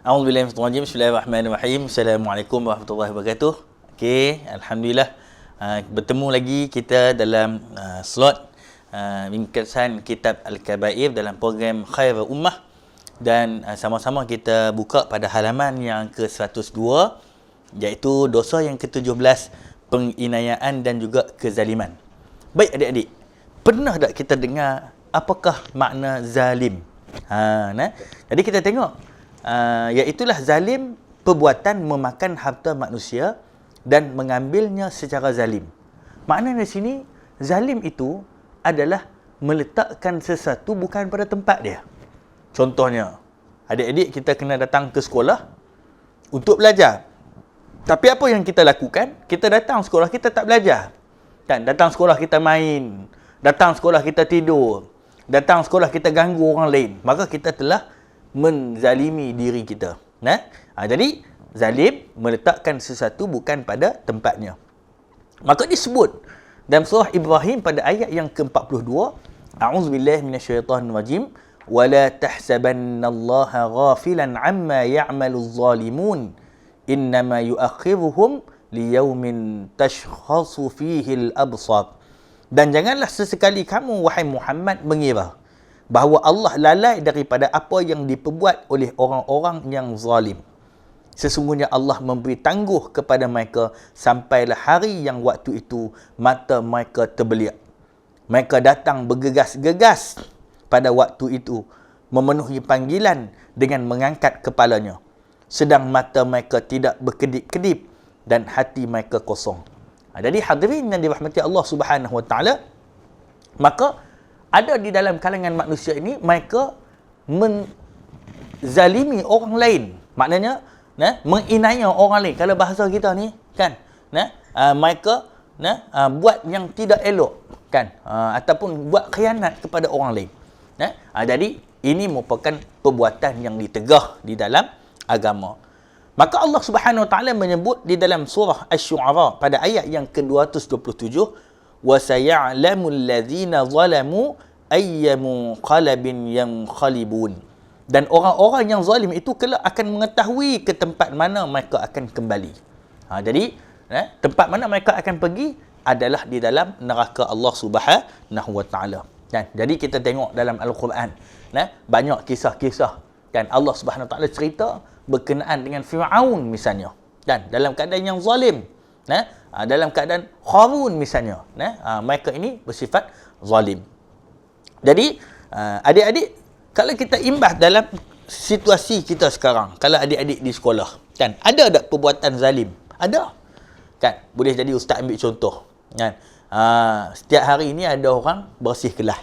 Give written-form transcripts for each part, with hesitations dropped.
A'udzubillahi minasyaitonir rajim. Bismillahirrahmanirrahim. Assalamualaikum warahmatullahi wabarakatuh. Okey, alhamdulillah bertemu lagi kita dalam slot ringkasan kitab Al-Kabair dalam program Khair Ummah, dan sama-sama kita buka pada halaman yang ke-102, iaitu dosa yang ke-17, penginayaan dan juga kezaliman. Baik adik-adik, pernah tak kita dengar apakah makna zalim? Jadi kita tengok, iaitulah zalim, perbuatan memakan harta manusia dan mengambilnya secara zalim. Maknanya di sini, zalim itu adalah meletakkan sesuatu bukan pada tempat dia. Contohnya, adik-adik kita kena datang ke sekolah untuk belajar. Tapi apa yang kita lakukan? Kita datang sekolah, kita tak belajar. Kan? Datang sekolah kita main, datang sekolah kita tidur, datang sekolah kita ganggu orang lain. Maka kita telah menzalimi diri kita. Jadi, zalim meletakkan sesuatu bukan pada tempatnya. Maka disebut dalam surah Ibrahim pada ayat yang ke-42, A'udzubillahi minasyaitonirrajim, وَلَا تَحْسَبَنَّ اللَّهَ غَافِلًا عَمَّا يَعْمَلُ الظَّالِمُونَ إِنَّمَا يُؤَخِّرُهُمْ لِيَوْمٍ تَشْخَصُ فِيهِ الْأَبْصَارُ. Dan janganlah sesekali kamu, wahai Muhammad, mengira bahawa Allah lalai daripada apa yang diperbuat oleh orang-orang yang zalim. Sesungguhnya Allah memberi tangguh kepada mereka sampailah hari yang waktu itu mata mereka terbelit. Mereka datang bergegas-gegas pada waktu itu, memenuhi panggilan dengan mengangkat kepalanya, sedang mata mereka tidak berkedip-kedip dan hati mereka kosong. Jadi hadirin yang dirahmati Allah Subhanahu Wa Taala, maka ada di dalam kalangan manusia ini, mereka menzalimi orang lain. Maknanya, menginaya orang lain. Kalau bahasa kita ni, kan, mereka buat yang tidak elok, kan, ataupun buat khianat kepada orang lain. Jadi, ini merupakan perbuatan yang ditegah di dalam agama. Maka Allah Subhanahu Wa Taala menyebut di dalam surah Asy-Syu'ara pada ayat yang ke-227, وَسَيَعْلَمُ الَّذِينَ ظَلَمُوا أَيَّ مُنقَلَبٍ يَنقَلِبُونَ. Dan orang-orang yang zalim itu kelak akan mengetahui ke tempat mana mereka akan kembali. Jadi, tempat mana mereka akan pergi adalah di dalam neraka Allah Subhanahu Wa Taala. Jadi kita tengok dalam Al-Quran, banyak kisah-kisah, kan, Allah Subhanahu Wa Taala cerita berkenaan dengan Fir'aun misalnya, dan dalam keadaan yang zalim, dalam keadaan Qarun misalnya, mereka ini bersifat zalim. Jadi, adik-adik, kalau kita imbas dalam situasi kita sekarang, kalau adik-adik di sekolah, kan, ada tak perbuatan zalim? Ada. Kan? Boleh jadi ustaz ambil contoh. Kan? Setiap hari ini ada orang bersih kelas.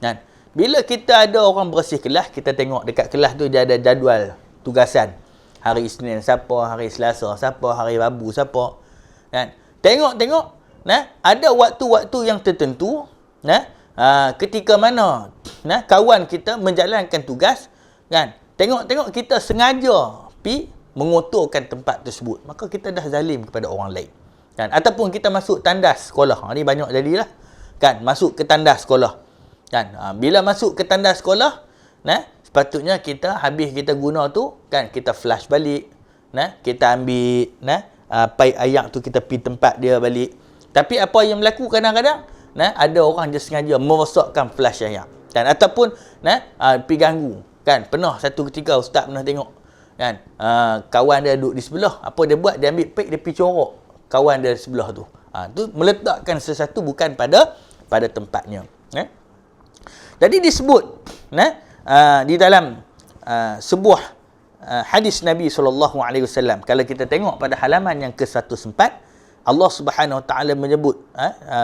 Kan? Bila kita ada orang bersih kelas, kita tengok dekat kelas tu dia ada jadual tugasan. Hari Isnin siapa, hari Selasa siapa, hari Rabu siapa. Kan? Tengok-tengok, ada waktu-waktu yang tertentu, ketika mana kawan kita menjalankan tugas, kan, tengok-tengok kita sengaja pi mengotorkan tempat tersebut, maka kita dah zalim kepada orang lain, kan. Ataupun kita masuk tandas sekolah, ni banyak jadilah, kan, masuk ke tandas sekolah, kan. Bila masuk ke tandas sekolah, sepatutnya kita habis kita guna tu, kan, kita flush balik, kita ambil paip ayak tu, kita pergi tempat dia balik. Tapi apa yang berlaku kadang-kadang, ada orang dia sengaja merosakkan flash ayak, kan, ataupun pergi ganggu, kan. Pernah satu ketika ustaz pernah tengok, kan, kawan dia duduk di sebelah, apa dia buat, dia ambil paip, dia pergi corok kawan dia di sebelah tu. Tu meletakkan sesuatu bukan pada tempatnya. Jadi disebut di dalam sebuah hadis Nabi SAW, kalau kita tengok pada halaman yang ke-104, Allah Subhanahu Wa Taala menyebut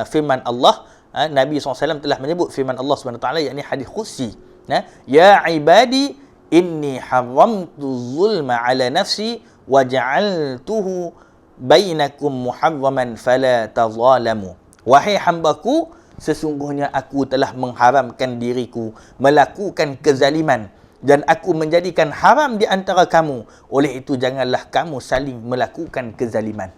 firman Allah, Nabi SAW telah menyebut firman Allah Subhanahu Wa Taala, yakni hadis qudsi, ya ibadi inni haramtu zulma ala nafsi wa ja'altuhu bainakum muharraman fala tazalamu. Wahai hambaku, sesungguhnya aku telah mengharamkan diriku melakukan kezaliman dan aku menjadikan haram di antara kamu. Oleh itu janganlah kamu saling melakukan kezaliman.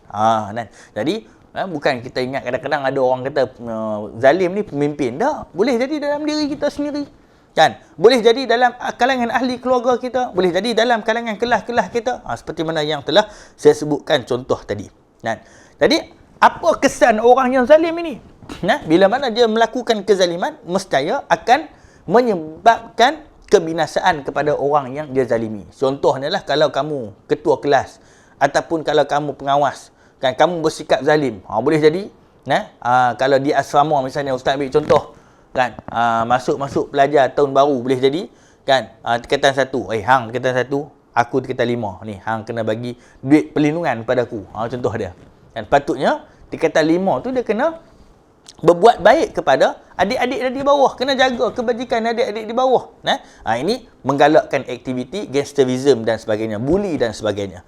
Jadi bukan kita ingat kadang-kadang ada orang kata zalim ni pemimpin. Tak, boleh jadi dalam diri kita sendiri. Kan? Boleh jadi dalam kalangan ahli keluarga kita, boleh jadi dalam kalangan kelas-kelas kita. Seperti mana yang telah saya sebutkan contoh tadi. Kan? Jadi, apa kesan orang yang zalim ini? Bila mana dia melakukan kezaliman, mestinya akan menyebabkan kebinasaan kepada orang yang dia zalimi. Contohnya lah kalau kamu ketua kelas ataupun kalau kamu pengawas, kan kamu bersikap zalim. Boleh jadi, kalau di asrama misalnya, ustaz ambil contoh, kan masuk pelajar tahun baru, boleh jadi kan tingkatan 1, hang tingkatan 1, aku tingkatan 5 ni, hang kena bagi duit perlindungan pada aku, contoh dia. Dan patutnya tingkatan 5 tu dia kena berbuat baik kepada adik-adik di bawah, kena jaga kebajikan adik-adik di bawah. Ini menggalakkan aktiviti gangsterism dan sebagainya, bully dan sebagainya.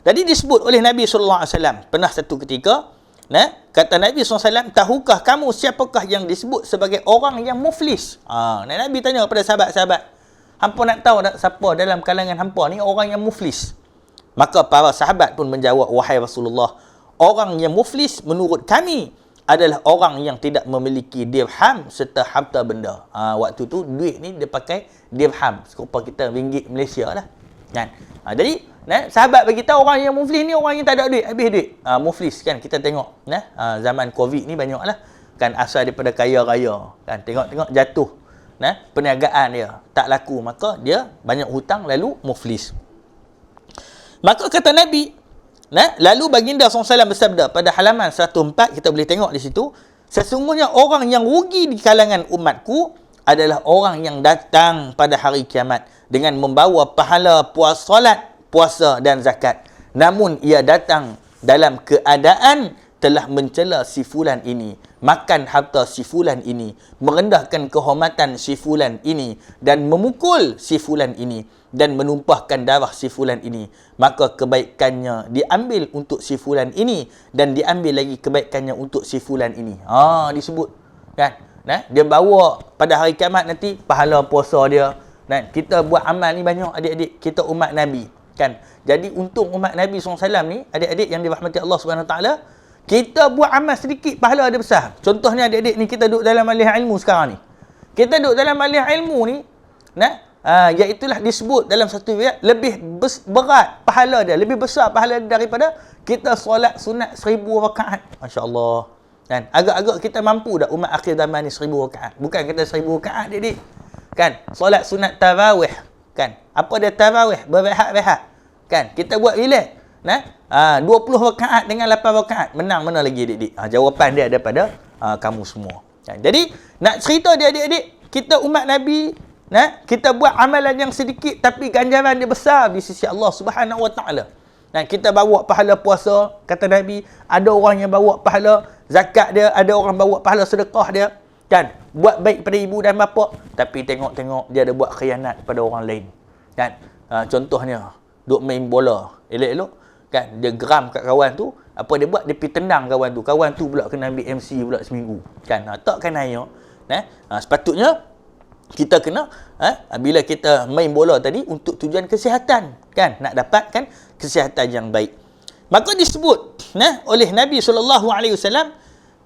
Jadi disebut oleh Nabi SAW pernah satu ketika, kata Nabi SAW, tahukah kamu siapakah yang disebut sebagai orang yang muflis? Nabi tanya kepada sahabat-sahabat, hampa nak tahu tak siapa dalam kalangan hampa ni orang yang muflis? Maka para sahabat pun menjawab, wahai Rasulullah, orang yang muflis menurut kami adalah orang yang tidak memiliki dirham serta harta benda. Waktu tu duit ni dia pakai dirham, serupa kita ringgit Malaysia lah. Kan? Jadi sahabat bagi tahu orang yang muflis ni orang yang tak ada duit, habis duit. Muflis kan kita tengok, zaman Covid ni banyaklah kan asal daripada kaya raya, kan tengok jatuh, perniagaan dia tak laku, maka dia banyak hutang lalu muflis. Maka kata Nabi, lalu baginda SAW bersabda pada halaman 104, kita boleh tengok di situ, sesungguhnya orang yang rugi di kalangan umatku adalah orang yang datang pada hari kiamat dengan membawa pahala puasa dan zakat, namun ia datang dalam keadaan telah mencela si fulan ini, makan harta si fulan ini, merendahkan kehormatan si fulan ini, dan memukul si fulan ini, dan menumpahkan darah si fulan ini. Maka kebaikannya diambil untuk si fulan ini, dan diambil lagi kebaikannya untuk si fulan ini. Disebut kan, dia bawa pada hari kiamat nanti pahala puasa dia. Kita buat amal ni banyak adik-adik, kita umat Nabi kan. Jadi untuk umat Nabi SAW ni, adik-adik yang dirahmati Allah SWT, kita buat amal sedikit, pahala dia besar. Contohnya adik-adik ni, kita duduk dalam majlis ilmu sekarang ni. Kita duduk dalam majlis ilmu ni, iaitulah disebut dalam satu riwayat lebih berat pahala dia, lebih besar pahala dia daripada kita solat sunat 1000 rakaat. Masya-Allah. Kan? Agak-agak kita mampu dah umat akhir zaman ni 1000 rakaat. Bukan kata 1000 rakaat adik-adik. Kan? Solat sunat tarawih. Kan? Apa dia tarawih? Berehat-rehat. Kan? Kita buat relax. 20 rakaat dengan 8 rakaat. Menang mana lagi adik-adik? Jawapan dia daripada kamu semua. Kan? Jadi, nak cerita dia adik-adik, kita umat Nabi, kita buat amalan yang sedikit tapi ganjaran dia besar di sisi Allah Subhanahu Wa Taala. Kita bawa pahala puasa, kata Nabi, ada orang yang bawa pahala zakat dia, ada orang bawa pahala sedekah dia, kan? Buat baik pada ibu dan bapa, tapi tengok-tengok dia ada buat khianat pada orang lain. Kan? Contohnya, duk main bola elok-elok, kan? Dia geram kat kawan tu, apa dia buat? Dia pergi tendang kawan tu pula kena ambil MC pula seminggu. Kan? Takkan ayo. Sepatutnya kita kena bila kita main bola tadi untuk tujuan kesihatan, kan, nak dapatkan kesihatan yang baik. Maka disebut oleh Nabi SAW,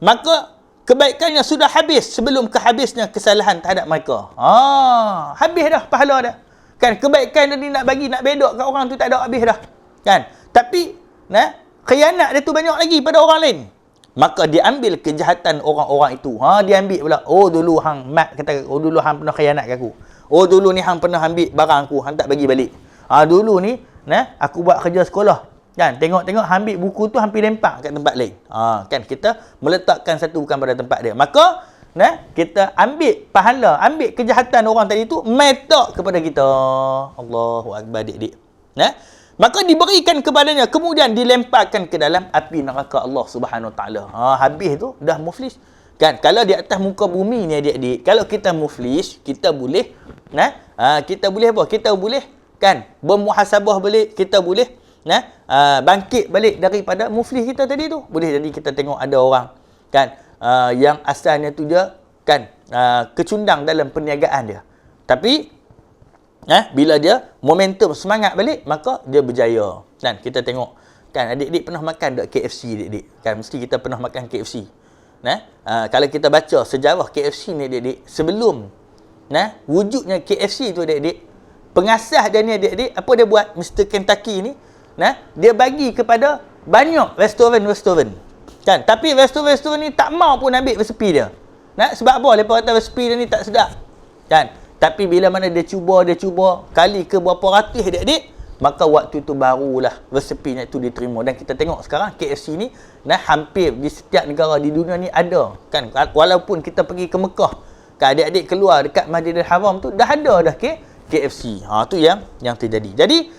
maka kebaikannya sudah habis sebelum kehabisnya kesalahan terhadap mereka. Habis dah pahala dah, kan. Kebaikan dia nak bagi, nak bedok kat orang tu tak ada habis dah, kan. Tapi khianat dia tu banyak lagi pada orang lain. Maka diambil kejahatan orang-orang itu. Diambil pula. Dulu hang mat kata, dulu hang pernah khianat kat aku. Dulu ni hang pernah ambil barang aku, hang tak bagi balik. Dulu ni aku buat kerja sekolah, kan. Tengok-tengok hang ambil buku tu hampir lempak kat tempat lain. Kan kita meletakkan satu bukan pada tempat dia. Maka kita ambil pahala, ambil kejahatan orang tadi tu, metak kepada kita. Allahu akbar adik-adik. Maka diberikan kepadanya, kemudian dilemparkan ke dalam api neraka Allah Subhanahu Wa Taala. Habis tu dah muflis. Kan, kalau di atas muka bumi ni adik-adik, kalau kita muflis, kita boleh kita boleh apa? Kita boleh, kan, bermuhasabah balik, kita boleh bangkit balik daripada muflis kita tadi tu. Boleh jadi kita tengok ada orang, kan, yang asalnya tu dia, kan, kecundang dalam perniagaan dia. Tapi bila dia momentum semangat balik, maka dia berjaya. Dan kita tengok, kan, adik-adik pernah makan tak KFC adik-adik? Kan mesti kita pernah makan KFC. Kalau kita baca sejarah KFC ni adik-adik, sebelum wujudnya KFC tu adik-adik, pengasas dia ni adik-adik, apa dia buat? Mr. Kentucky ni, dia bagi kepada banyak restoran-restoran. Kan? Tapi restoran-restoran ni tak mau pun ambil resepi dia. Sebab apa? Mereka kata resepi dia ni tak sedap. Kan? Tapi bila mana dia cuba, kali ke berapa ratus adik-adik, maka waktu tu barulah resepinya itu diterima. Dan kita tengok sekarang KFC ni hampir di setiap negara di dunia ni ada. Kan? Walaupun kita pergi ke Mekah, kan, adik-adik keluar dekat Masjidil Haram tu dah ada dah KFC. Tu yang terjadi. Jadi,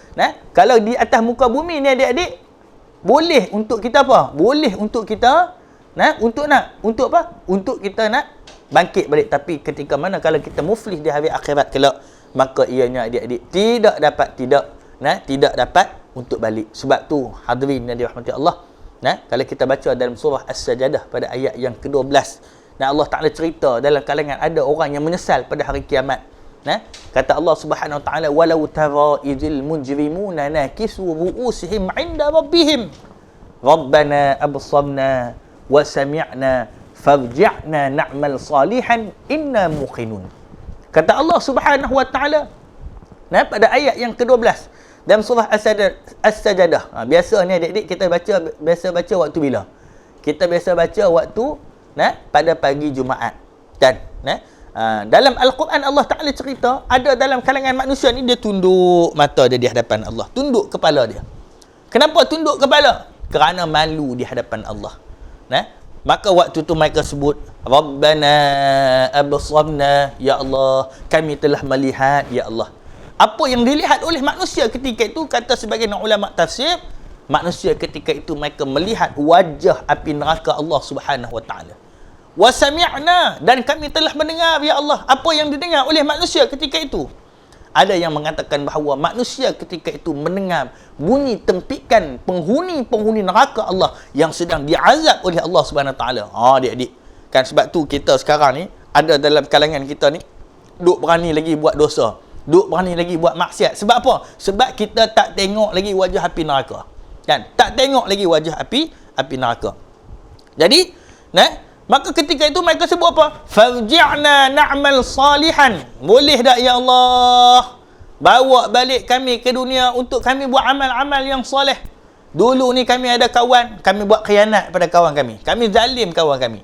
kalau di atas muka bumi ni adik-adik, boleh untuk kita apa? Boleh untuk kita untuk apa? Untuk kita nak bangkit balik. Tapi ketika mana kalau kita muflis di hari akhirat kelak, maka ianya adik-adik tidak dapat untuk balik. Sebab tu hadirin yang dirahmati Allah, kalau kita baca dalam surah As-Sajadah pada ayat yang ke-12, Allah Taala cerita dalam kalangan ada orang yang menyesal pada hari kiamat. Kata Allah Subhanahu wa taala, walau tara idzil mujrimuna nakisu ru'usihim 'inda rabbihim rabbana absarna wa sami'na farji'na na'mal salihan inna muqinun. Kata Allah Subhanahu wa taala pada ayat yang ke-12 dalam surah As-Sajadah. Biasanya adik-adik kita biasa baca waktu bila? Kita biasa baca waktu pada pagi Jumaat. Dan dalam Al-Quran Allah Ta'ala cerita, ada dalam kalangan manusia ni dia tunduk mata dia di hadapan Allah, tunduk kepala dia. Kenapa tunduk kepala? Kerana malu di hadapan Allah. Maka waktu tu mereka sebut, Rabbana absarna, ya Allah, kami telah melihat, ya Allah. Apa yang dilihat oleh manusia ketika itu, kata sebagian ulama tafsir, manusia ketika itu mereka melihat wajah api neraka Allah Subhanahu wa taala. Wa sami'na, dan kami telah mendengar, ya Allah, apa yang didengar oleh manusia ketika itu. Ada yang mengatakan bahawa manusia ketika itu mendengar bunyi tempikan penghuni neraka Allah yang sedang diazab oleh Allah Subhanahu wa taala. Adik-adik, kan sebab tu kita sekarang ni ada dalam kalangan kita ni duk berani lagi buat dosa, duk berani lagi buat maksiat. Sebab apa? Sebab kita tak tengok lagi wajah api neraka. Kan? Tak tengok lagi wajah api neraka. Jadi, maka ketika itu mereka sebut apa? Farji'na na'mal salihan. Boleh tak ya Allah? Bawa balik kami ke dunia untuk kami buat amal-amal yang soleh. Dulu ni kami ada kawan, kami buat khianat pada kawan kami. Kami zalim kawan kami.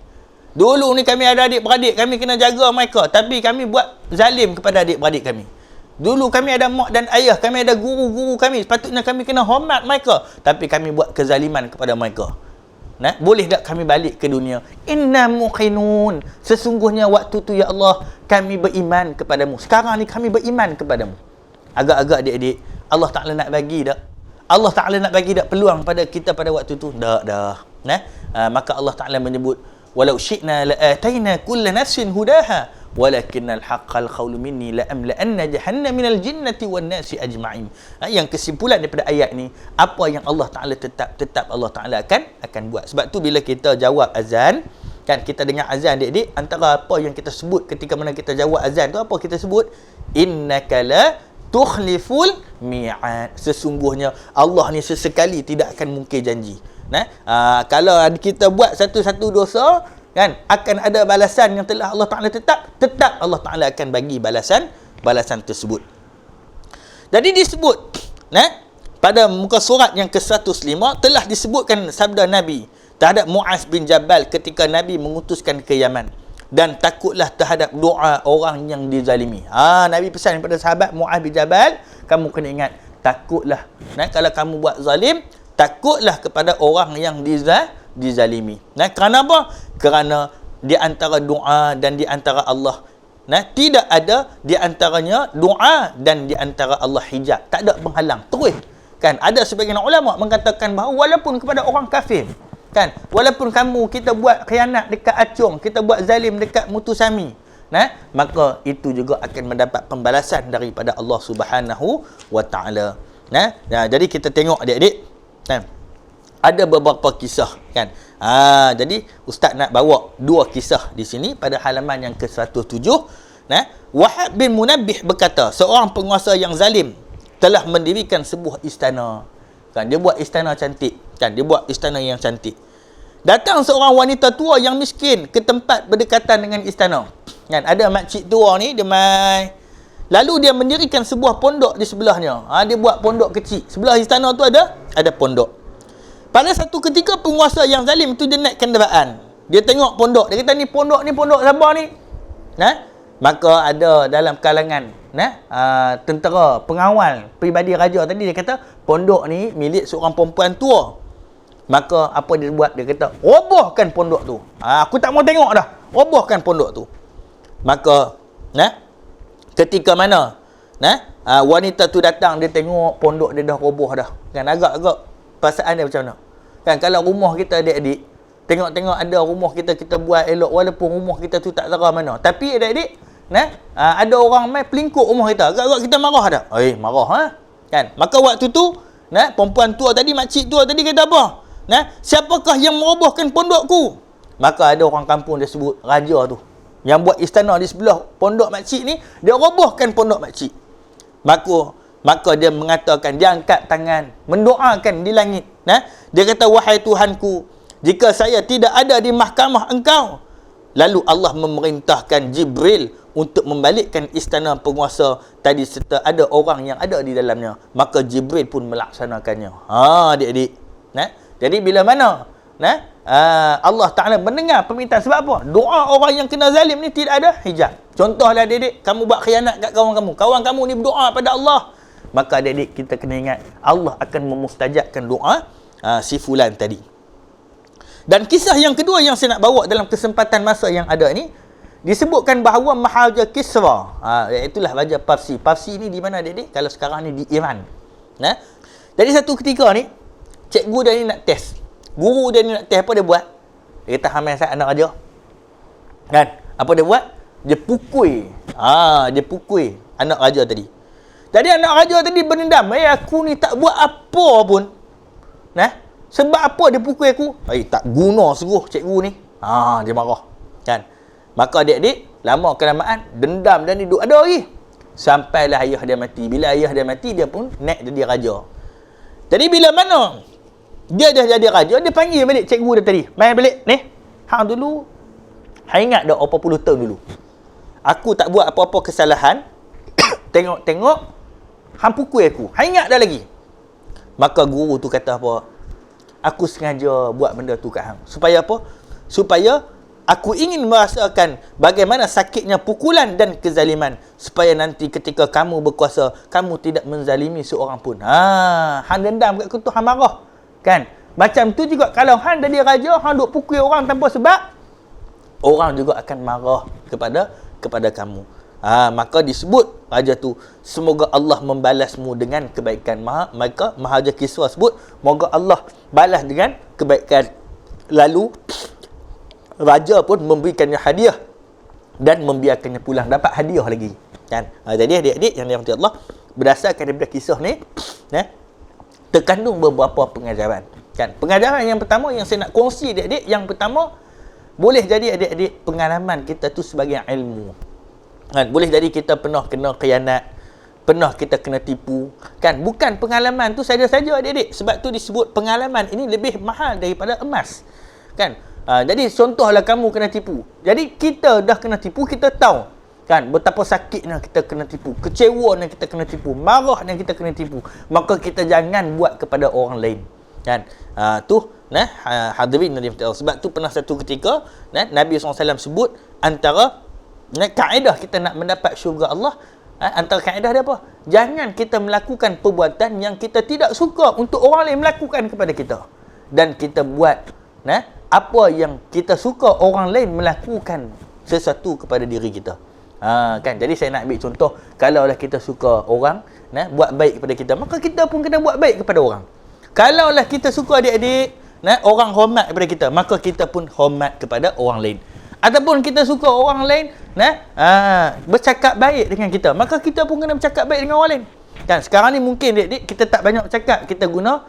Dulu ni kami ada adik-beradik, kami kena jaga mereka. Tapi kami buat zalim kepada adik-beradik kami. Dulu kami ada mak dan ayah, kami ada guru-guru kami. Sepatutnya kami kena hormat mereka. Tapi kami buat kezaliman kepada mereka. Boleh tak kami balik ke dunia? Inna muqinun. Sesungguhnya waktu tu ya Allah, kami beriman kepadamu. Sekarang ni kami beriman kepadamu. Agak-agak adik-adik, Allah Ta'ala nak bagi tak? Allah Ta'ala nak bagi tak peluang pada kita pada waktu tu? Dah. Maka Allah Ta'ala menyebut, walau syi'na la'atayna kulla nafsin hudaha walakinnal haqqal qawlu minni la'amla'anna jahannam minal jinnati wan nasi ajma'in. Yang kesimpulan daripada ayat ni, apa yang Allah Ta'ala tetap Allah Ta'ala akan buat. Sebab tu bila kita jawab azan, kan kita dengar azan adik-adik, antara apa yang kita sebut ketika mana kita jawab azan tu, apa kita sebut? Innaka la tukhliful mi'ad. Sesungguhnya Allah ni sesekali tidak akan mungkir janji. Kalau kita buat satu-satu dosa, kan, akan ada balasan yang telah Allah Ta'ala tetap Allah Ta'ala akan bagi balasan tersebut. Jadi disebut pada muka surat yang ke-105 telah disebutkan sabda Nabi terhadap Muaz bin Jabal ketika Nabi mengutuskan ke Yaman, dan takutlah terhadap doa orang yang dizalimi. Nabi pesan kepada sahabat Muaz bin Jabal, kamu kena ingat, takutlah kalau kamu buat zalim, takutlah kepada orang yang dizalimi. Kerana apa? Kerana di antara doa dan di antara Allah, tidak ada di antaranya doa dan di antara Allah hijab. Tak ada penghalang. Terus. Kan? Ada sebagian ulama mengatakan bahawa walaupun kepada orang kafir, kan, walaupun kita buat khianat dekat Acung, kita buat zalim dekat Mutusami, maka itu juga akan mendapat pembalasan daripada Allah Subhanahu wa taala. Jadi kita tengok adik-adik, ada beberapa kisah, kan. Jadi ustaz nak bawa dua kisah di sini pada halaman yang ke-107. Wahab bin Munabbih berkata, seorang penguasa yang zalim telah mendirikan sebuah istana. Kan, dia buat istana cantik, kan, dia buat istana yang cantik. Datang seorang wanita tua yang miskin ke tempat berdekatan dengan istana. Kan, ada makcik tua ni, dia mai. Lalu dia mendirikan sebuah pondok di sebelahnya. Dia buat pondok kecil. Sebelah istana tu ada pondok. Pada satu ketika penguasa yang zalim tu dia naik kenderaan. Dia tengok pondok. Dia kata, ni pondok siapa ni? Maka ada dalam kalangan tentera pengawal peribadi raja tadi, dia kata pondok ni milik seorang perempuan tua. Maka apa dia buat? Dia kata, robohkan pondok tu. Aku tak mau tengok dah. Robohkan pondok tu. Maka ketika mana wanita tu datang, dia tengok pondok dia dah roboh dah. Kan agak-agak perasaan dia macam mana? Kan kalau rumah kita adik-adik, tengok-tengok ada rumah kita buat elok walaupun rumah kita tu tak tera mana. Tapi adik-adik, ada orang mai pelingkuk rumah kita, agak-agak kita marah dah. Marah kan? Maka waktu tu perempuan tua tadi, makcik tua tadi kata apa? Siapakah yang merobohkan pondokku? Maka ada orang kampung dia sebut raja tu yang buat istana di sebelah pondok makcik ni, dia robohkan pondok makcik. Maka dia mengatakan, dia angkat tangan mendoakan di langit. Dia kata, wahai Tuhanku, jika saya tidak ada di mahkamah engkau. Lalu Allah memerintahkan Jibril untuk membalikkan istana penguasa tadi serta ada orang yang ada di dalamnya. Maka Jibril pun melaksanakannya. Adik-adik. Jadi bila mana Allah Ta'ala mendengar permintaan, sebab apa? Doa orang yang kena zalim ni tidak ada hijab. Contohlah adik-adik, kamu buat khianat kat kawan kamu ni berdoa pada Allah, maka adik-adik kita kena ingat Allah akan memustajabkan doa si fulan tadi. Dan kisah yang kedua yang saya nak bawa dalam kesempatan masa yang ada ni, disebutkan bahawa Maharaja Kisra, itulah Raja Parsi. Parsi ni di mana adik-adik? Kalau sekarang ni di Iran. Jadi satu ketika ni, cikgu dia ni nak test. Guru dia ni nak test, apa dia buat? Dia kata, hamil saya anak raja. Kan? Apa dia buat? Dia pukul. Dia pukul anak raja tadi. Jadi anak raja tadi berdendam. Aku ni tak buat apa pun. Sebab apa dia pukul aku? Tak guna suruh cikgu ni. Dia marah. Kan? Maka adik-adik, lama kelamaan, dendam dan hidup ada lagi. Sampailah ayah dia mati. Bila ayah dia mati, dia pun naik jadi raja. Jadi bila mana dia dah jadi raja, dia panggil balik cikgu dia tadi. Main balik. Ni, hang dulu, hang ingat dah berapa puluh tahun dulu, aku tak buat apa-apa kesalahan. Tengok-tengok, hang pukul aku. Hang ingat dah lagi? Maka guru tu kata apa? Aku sengaja buat benda tu kat hang. Supaya apa? Supaya aku ingin merasakan bagaimana sakitnya pukulan dan kezaliman. Supaya nanti ketika kamu berkuasa, kamu tidak menzalimi seorang pun. Hang dendam kat aku tu, hang marah. Kan? Macam tu juga kalau hang jadi raja, hang duk pukul orang tanpa sebab, orang juga akan marah kepada kamu. Maka disebut raja tu, semoga Allah membalasmu dengan kebaikan. Maka Maharaja Kisra sebut, moga Allah balas dengan kebaikan. Lalu raja pun memberikannya hadiah dan membiarkannya pulang, dapat hadiah lagi. Kan? Jadi adik-adik yang dirahmati Allah, berdasarkan daripada kisah ni, terkandung beberapa pengajaran. Kan? Pengajaran yang pertama yang saya nak kongsi adik-adik, yang pertama, boleh jadi adik-adik pengalaman kita tu sebagai ilmu. Kan? Boleh jadi kita pernah kena khianat, pernah kita kena tipu. Kan? Bukan pengalaman tu saja-saja adik-adik. Sebab tu disebut pengalaman ini lebih mahal daripada emas. Kan? Jadi contohlah kamu kena tipu. Jadi kita dah kena tipu, kita tahu. Kan? Betapa sakitnya kita kena tipu, kecewanya kita kena tipu, marahnya kita kena tipu. Maka kita jangan buat kepada orang lain. Kan? Hadirin sebab tu pernah satu ketika Nabi SAW sebut antara kaedah kita nak mendapat syurga Allah, antara kaedah dia apa? Jangan kita melakukan perbuatan yang kita tidak suka untuk orang lain melakukan kepada kita, dan kita buat apa yang kita suka orang lain melakukan sesuatu kepada diri kita. Kan? Jadi saya nak ambil contoh, kalaulah kita suka orang buat baik kepada kita, maka kita pun kena buat baik kepada orang. Kalaulah kita suka adik-adik orang hormat kepada kita, maka kita pun hormat kepada orang lain. Ataupun kita suka orang lain bercakap baik dengan kita, maka kita pun kena bercakap baik dengan orang lain. Kan? Sekarang ni mungkin adik-adik kita tak banyak cakap, kita guna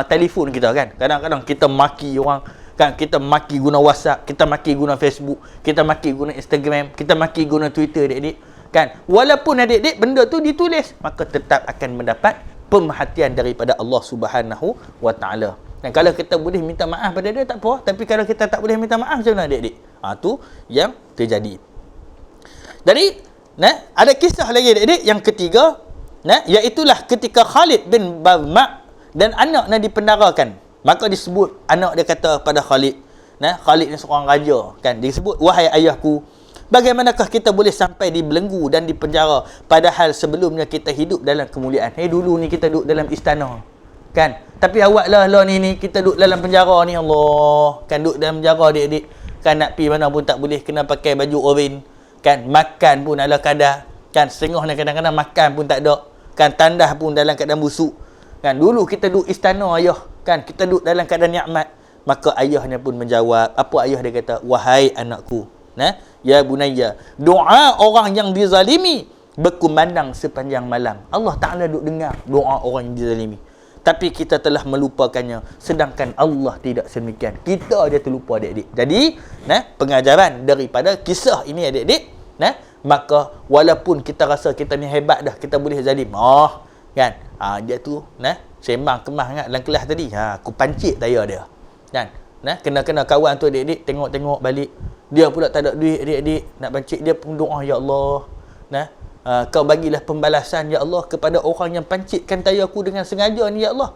telefon kita. Kan? Kadang-kadang kita maki orang, kan? Kita maki guna WhatsApp, kita maki guna Facebook, kita maki guna Instagram, kita maki guna Twitter adik-adik. Kan? Walaupun adik-adik benda tu ditulis, maka tetap akan mendapat pemerhatian daripada Allah Subhanahu wa Ta'ala. Dan kalau kita boleh minta maaf pada dia tak apa, tapi kalau kita tak boleh minta maaf macam mana adik-adik? Tu yang terjadi. Jadi, ada kisah lagi adik-adik yang ketiga, iaitulah ketika Khalid bin Balma dan anaknya dipendarakan. Maka disebut anak dia kata pada Khalid, Khalid ni seorang raja kan, dia sebut, wahai ayahku, bagaimanakah kita boleh sampai dibelenggu dan dipenjara padahal sebelumnya kita hidup dalam kemuliaan. Dulu ni kita duduk dalam istana kan, tapi awak lah ni kita duduk dalam penjara ni, Allah kan, duduk dalam penjara adik-adik kan, nak pergi mana pun tak boleh, kena pakai baju oren kan, makan pun ala kadar kan, setengah ni kadang-kadang makan pun tak ada kan, tandas pun dalam keadaan busuk kan. Dulu kita duduk istana ayah kan, kita duduk dalam keadaan nikmat. Maka ayahnya pun menjawab, apa ayah dia kata, wahai anakku, ya bunayya, doa orang yang dizalimi berkumandang sepanjang malam. Allah Ta'ala duk dengar doa orang yang dizalimi, tapi kita telah melupakannya, sedangkan Allah tidak sedemikian. Kita dia terlupa adik-adik. Jadi, pengajaran daripada kisah ini adik-adik, maka walaupun kita rasa kita ni hebat dah, kita boleh zalim, kan, dia tu sembang kemah ingat dalam kelas tadi, aku pancit tayar dia kan, kena kawan tu adik-adik tengok balik, dia pula tak ada duit adik-adik nak pancit, dia pun doa, ya Allah, kau bagilah pembalasan ya Allah kepada orang yang pancitkan tayar aku dengan sengaja ni ya Allah.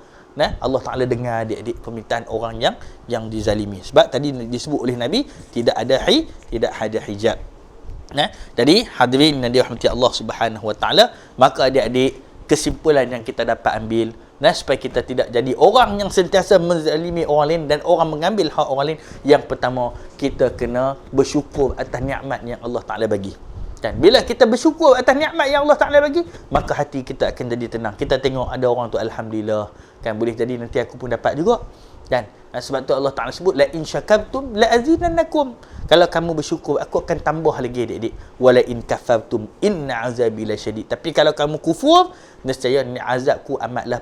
Allah Ta'ala dengar adik-adik permintaan orang yang dizalimi. Sebab tadi disebut oleh Nabi, tidak ada hijab. Jadi hadirin yang dirahmati Allah Subhanahu Wa Ta'ala, maka adik-adik kesimpulan yang kita dapat ambil, supaya kita tidak jadi orang yang sentiasa menzalimi orang lain dan orang mengambil hak orang lain. Yang pertama, kita kena bersyukur atas nikmat yang Allah Ta'ala bagi. Dan bila kita bersyukur atas nikmat yang Allah Ta'ala bagi, maka hati kita akan jadi tenang. Kita tengok ada orang tu, alhamdulillah kan, boleh jadi nanti aku pun dapat juga kan. Sebab tu Allah Ta'ala sebut, la in syakartum la azidannakum, kalau kamu bersyukur aku akan tambah lagi adik-adik, wala in kafartum inna azabi lasyadid, tapi kalau kamu kufur, nescaya azabku amatlah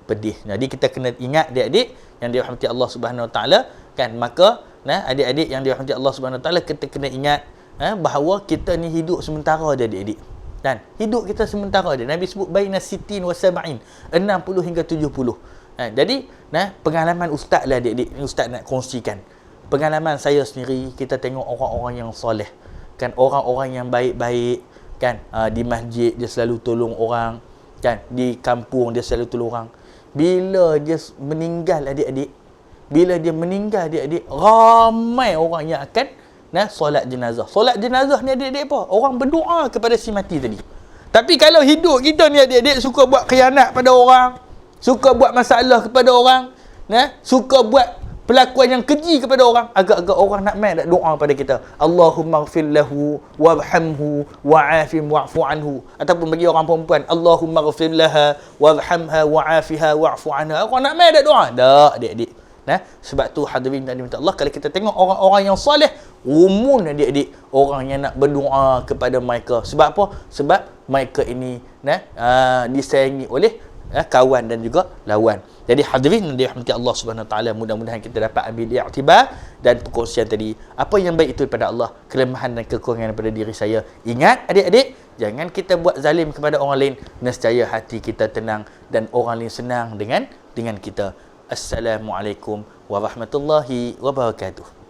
pedih. Jadi kita kena ingat adik-adik yang dirahmati Allah Subhanahu Wa Ta'ala kan, maka adik-adik yang dirahmati Allah Subhanahu Wa Ta'ala, kita kena ingat bahawa kita ni hidup sementara je adik-adik kan, hidup kita sementara je. Nabi sebut baina sitin wa sab'in, 60 hingga 70. Jadi pengalaman ustaz lah adik-adik, ustaz nak kongsikan pengalaman saya sendiri. Kita tengok orang-orang yang soleh kan, orang-orang yang baik-baik kan, di masjid dia selalu tolong orang kan, di kampung dia selalu tolong orang. Bila dia meninggal adik-adik, ramai orang yang akan solat jenazah. Solat jenazah ni adik-adik apa? Orang berdoa kepada si mati tadi. Tapi kalau hidup kita ni adik-adik suka buat khianat pada orang, suka buat masalah kepada orang, suka buat pelakuan yang keji kepada orang, agak-agak orang nak main nak doa pada kita, Allahumma ighfir lahu warhamhu wa'afim wa'fu anhu. Ataupun bagi orang perempuan, Allahumma ighfir laha warhamha wa'afiha wa'fu anha. Orang nak main nak doa? Tak adik-adik. Sebab tu hadirin dan diminta Allah, kalau kita tengok orang-orang yang soleh, umun adik-adik orang yang nak berdoa kepada mereka. Sebab apa? Sebab mereka ini disayangi oleh kawan dan juga lawan. Jadi hadirin dan dirahmati Allah Subhanahu Wa Ta'ala, mudah-mudahan kita dapat ambil iktibar dan perkongsian tadi. Apa yang baik itu daripada Allah, kelemahan dan kekurangan daripada diri saya. Ingat adik-adik, jangan kita buat zalim kepada orang lain, nescaya hati kita tenang dan orang lain senang dengan kita. Assalamualaikum warahmatullahi wabarakatuh.